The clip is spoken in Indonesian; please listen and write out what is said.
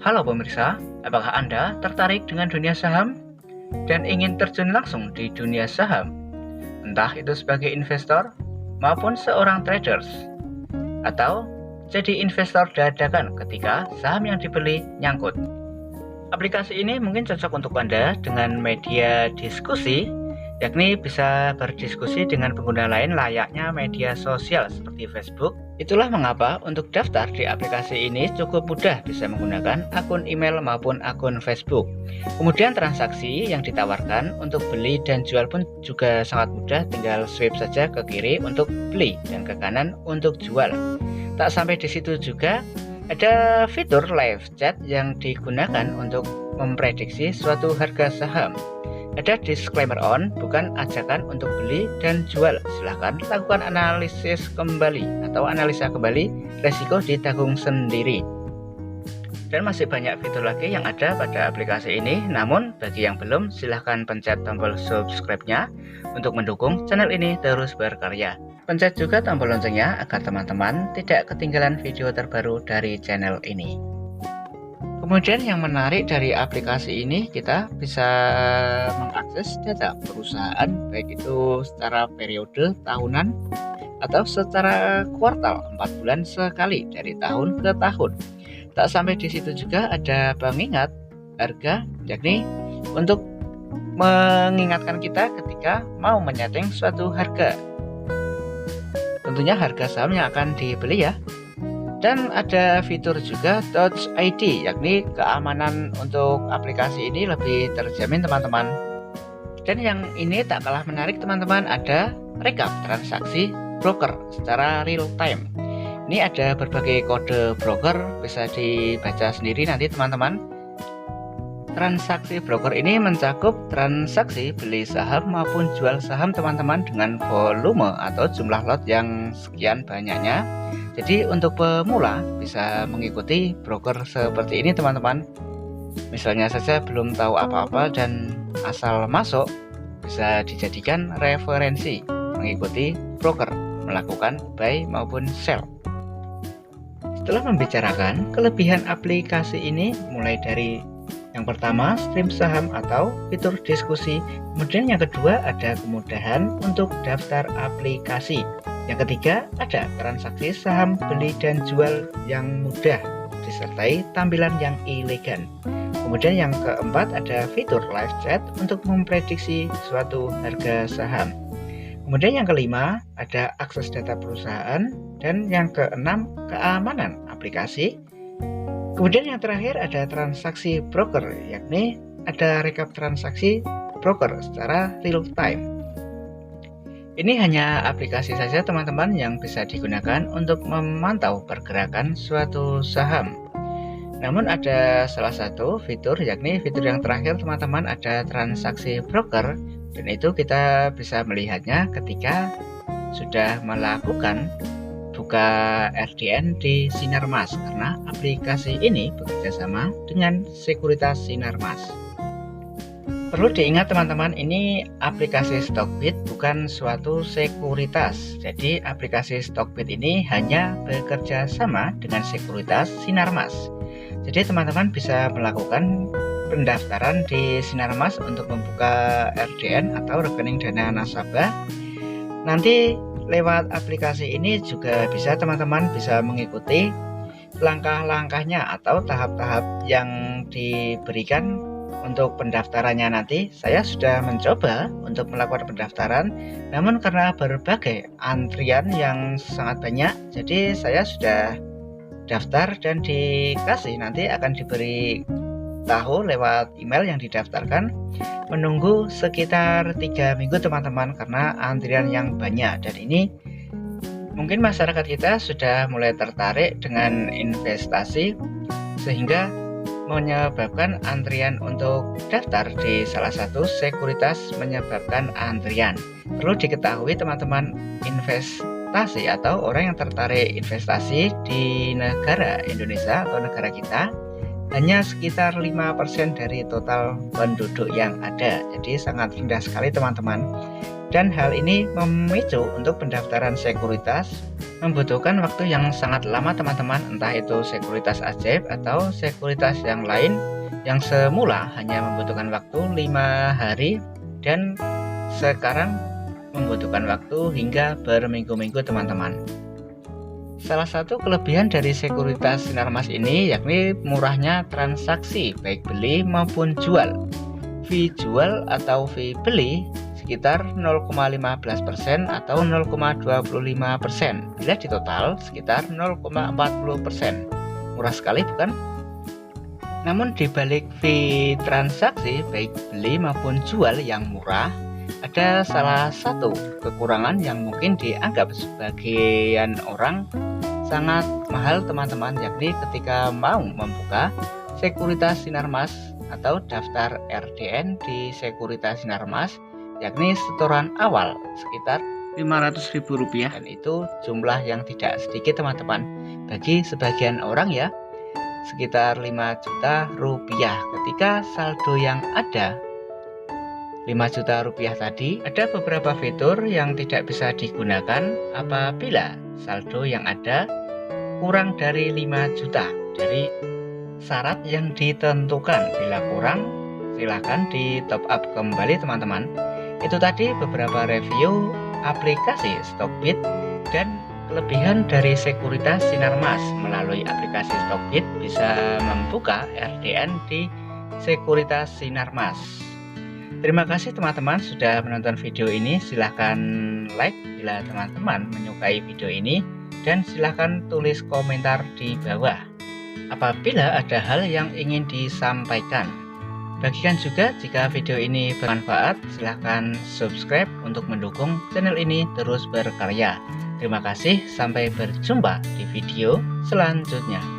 Halo pemirsa, apakah Anda tertarik dengan dunia saham dan ingin terjun langsung di dunia saham? Entah itu sebagai investor maupun seorang traders, atau jadi investor dadakan ketika saham yang dibeli nyangkut. Aplikasi ini mungkin cocok untuk Anda dengan media diskusi, yakni bisa berdiskusi dengan pengguna lain layaknya media sosial seperti Facebook. Itulah mengapa untuk daftar di aplikasi ini cukup mudah, bisa menggunakan akun email maupun akun Facebook. Kemudian transaksi yang ditawarkan untuk beli dan jual pun juga sangat mudah, tinggal swipe saja ke kiri untuk beli dan ke kanan untuk jual. Tak sampai di situ juga, ada fitur live chat yang digunakan untuk memprediksi suatu harga saham. Ada disclaimer on, bukan ajakan untuk beli dan jual. Silahkan lakukan analisis kembali atau analisa kembali, resiko ditanggung sendiri. Dan masih banyak fitur lagi yang ada pada aplikasi ini. Namun bagi yang belum, silahkan pencet tombol subscribe-nya untuk mendukung channel ini terus berkarya. Pencet juga tombol loncengnya agar teman-teman tidak ketinggalan video terbaru dari channel ini. Kemudian yang menarik dari aplikasi ini, kita bisa mengakses data perusahaan, baik itu secara periode tahunan atau secara kuartal 4 bulan sekali dari tahun ke tahun. Tak sampai di situ juga ada pengingat harga, yakni untuk mengingatkan kita ketika mau menyeting suatu harga. Tentunya harga saham yang akan dibeli ya. Dan ada fitur juga Touch ID, yakni keamanan untuk aplikasi ini lebih terjamin teman-teman. Dan yang ini tak kalah menarik teman-teman, ada rekap transaksi broker secara real time. Ini ada berbagai kode broker, bisa dibaca sendiri nanti teman-teman. Transaksi broker ini mencakup transaksi beli saham maupun jual saham teman-teman dengan volume atau jumlah lot yang sekian banyaknya. Jadi untuk pemula bisa mengikuti broker seperti ini teman-teman. Misalnya saja belum tahu apa-apa dan asal masuk, bisa dijadikan referensi mengikuti broker, melakukan buy maupun sell. Setelah membicarakan kelebihan aplikasi ini, mulai dari yang pertama, stream saham atau fitur diskusi. Kemudian yang kedua, ada kemudahan untuk daftar aplikasi. Yang ketiga, ada transaksi saham beli dan jual yang mudah, disertai tampilan yang elegan. Kemudian yang keempat, ada fitur live chat untuk memprediksi suatu harga saham. Kemudian yang kelima, ada akses data perusahaan. Dan yang keenam, keamanan aplikasi. Kemudian yang terakhir ada transaksi broker, yakni ada rekap transaksi broker secara real time. Ini hanya aplikasi saja teman-teman yang bisa digunakan untuk memantau pergerakan suatu saham. Namun ada salah satu fitur, yakni fitur yang terakhir teman-teman, ada transaksi broker, dan itu kita bisa melihatnya ketika sudah melakukan buka RDN di Sinarmas, karena aplikasi ini bekerja sama dengan sekuritas Sinarmas. Perlu diingat teman-teman, ini aplikasi Stockbit bukan suatu sekuritas. Jadi aplikasi Stockbit ini hanya bekerja sama dengan sekuritas Sinarmas. Jadi teman-teman bisa melakukan pendaftaran di Sinarmas untuk membuka RDN atau rekening dana nasabah. Nanti lewat aplikasi ini juga bisa teman-teman bisa mengikuti langkah-langkahnya atau tahap-tahap yang diberikan untuk pendaftarannya nanti. Saya sudah mencoba untuk melakukan pendaftaran, namun karena berbagai antrian yang sangat banyak, jadi saya sudah daftar dan dikasih, nanti akan diberi tahu lewat email yang didaftarkan. Menunggu sekitar 3 minggu teman-teman karena antrian yang banyak, dan ini mungkin masyarakat kita sudah mulai tertarik dengan investasi sehingga menyebabkan antrian untuk daftar di salah satu sekuritas menyebabkan antrian. Perlu diketahui teman-teman, investasi atau orang yang tertarik investasi di negara Indonesia atau negara kita hanya sekitar 5% dari total penduduk yang ada. Jadi sangat rendah sekali teman-teman. Dan hal ini memicu untuk pendaftaran sekuritas membutuhkan waktu yang sangat lama teman-teman, entah itu sekuritas ajaib atau sekuritas yang lain yang semula hanya membutuhkan waktu 5 hari dan sekarang membutuhkan waktu hingga berminggu-minggu teman-teman. Salah satu kelebihan dari sekuritas Sinarmas ini yakni murahnya transaksi baik beli maupun jual. Fee jual atau fee beli sekitar 0,15% atau 0,25%. Bila di total sekitar 0,40%. Murah sekali bukan? Namun di balik fee transaksi baik beli maupun jual yang murah, ada salah satu kekurangan yang mungkin dianggap sebagian orang sangat mahal teman-teman, yakni ketika mau membuka sekuritas Sinarmas atau daftar RDN di sekuritas Sinarmas, yakni setoran awal sekitar Rp500.000, dan itu jumlah yang tidak sedikit teman-teman. Bagi sebagian orang ya, sekitar 5 juta rupiah. Ketika saldo yang ada 5 juta rupiah tadi, ada beberapa fitur yang tidak bisa digunakan apabila saldo yang ada kurang dari 5 juta dari syarat yang ditentukan. Bila kurang, silahkan di top up kembali teman-teman. Itu tadi beberapa review aplikasi Stockbit dan kelebihan dari sekuritas Sinarmas. Melalui aplikasi Stockbit bisa membuka RDN di sekuritas Sinarmas. Terima kasih teman-teman sudah menonton video ini. Silahkan like bila teman-teman menyukai video ini, dan silahkan tulis komentar di bawah apabila ada hal yang ingin disampaikan. Bagikan juga jika video ini bermanfaat. Silahkan subscribe untuk mendukung channel ini terus berkarya. Terima kasih, sampai berjumpa di video selanjutnya.